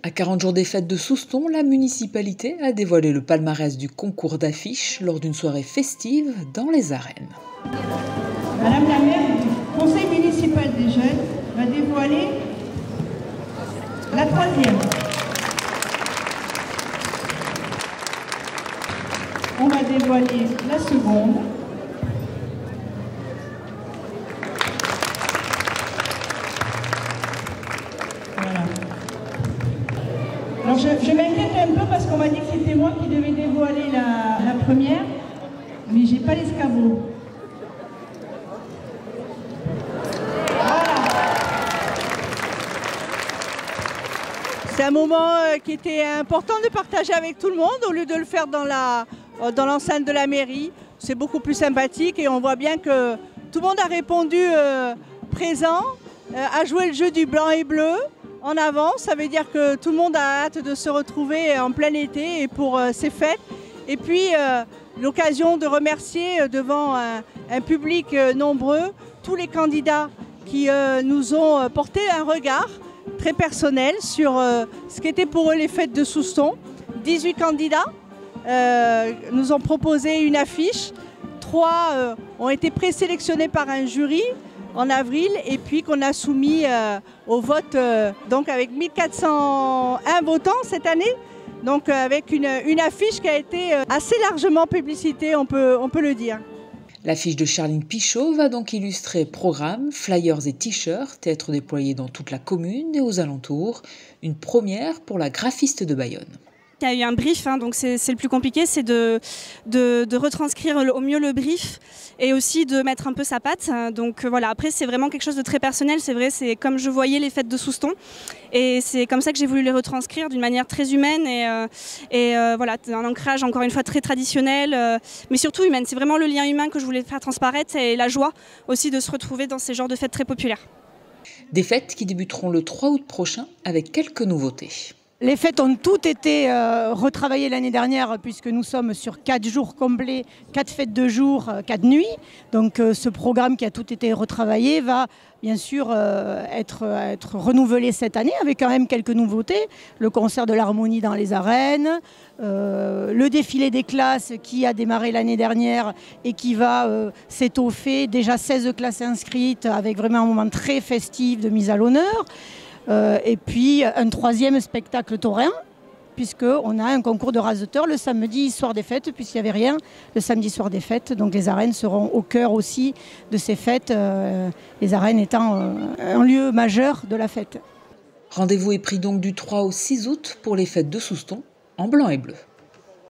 À 40 jours des fêtes de Souston, la municipalité a dévoilé le palmarès du concours d'affiches lors d'une soirée festive dans les arènes. Madame la maire du conseil municipal des jeunes va dévoiler la troisième. On va dévoiler la seconde. Voilà. Alors je m'inquiète un peu parce qu'on m'a dit que c'était moi qui devais dévoiler la première, mais j'ai pas l'escabeau. C'est un moment qui était important de partager avec tout le monde au lieu de le faire dans l'enceinte de la mairie. C'est beaucoup plus sympathique et on voit bien que tout le monde a répondu présent, a joué le jeu du blanc et bleu en avant. Ça veut dire que tout le monde a hâte de se retrouver en plein été et pour ces fêtes. Et puis l'occasion de remercier devant un public nombreux tous les candidats qui nous ont porté un regard très personnel sur ce qu'étaient pour eux les fêtes de Souston. 18 candidats nous ont proposé une affiche. 3 ont été présélectionnés par un jury en avril et puis qu'on a soumis au vote donc avec 1401 votants cette année. Donc avec une affiche qui a été assez largement publicitée, on peut le dire. L'affiche de Charline Pichot va donc illustrer programmes, flyers et t-shirts, être déployés dans toute la commune et aux alentours. Une première pour la graphiste de Bayonne. Il y a eu un brief, donc c'est le plus compliqué, c'est de retranscrire au mieux le brief et aussi de mettre un peu sa patte. Donc voilà, après c'est vraiment quelque chose de très personnel, c'est vrai, c'est comme je voyais les fêtes de Souston et c'est comme ça que j'ai voulu les retranscrire d'une manière très humaine et voilà, un ancrage encore une fois très traditionnel, mais surtout humaine. C'est vraiment le lien humain que je voulais faire transparaître et la joie aussi de se retrouver dans ces genres de fêtes très populaires. Des fêtes qui débuteront le 3 août prochain avec quelques nouveautés. Les fêtes ont toutes été retravaillées l'année dernière puisque nous sommes sur 4 jours complets, 4 fêtes de jour, 4 nuits. Donc ce programme qui a tout été retravaillé va bien sûr être renouvelé cette année avec quand même quelques nouveautés. Le concert de l'harmonie dans les arènes, le défilé des classes qui a démarré l'année dernière et qui va s'étoffer. Déjà 16 classes inscrites avec vraiment un moment très festif de mise à l'honneur. Et puis un 3e spectacle taurin, puisqu'on a un concours de raseteurs le samedi soir des fêtes, puisqu'il n'y avait rien le samedi soir des fêtes. Donc les arènes seront au cœur aussi de ces fêtes, les arènes étant un lieu majeur de la fête. Rendez-vous est pris donc du 3 au 6 août pour les fêtes de Souston en blanc et bleu.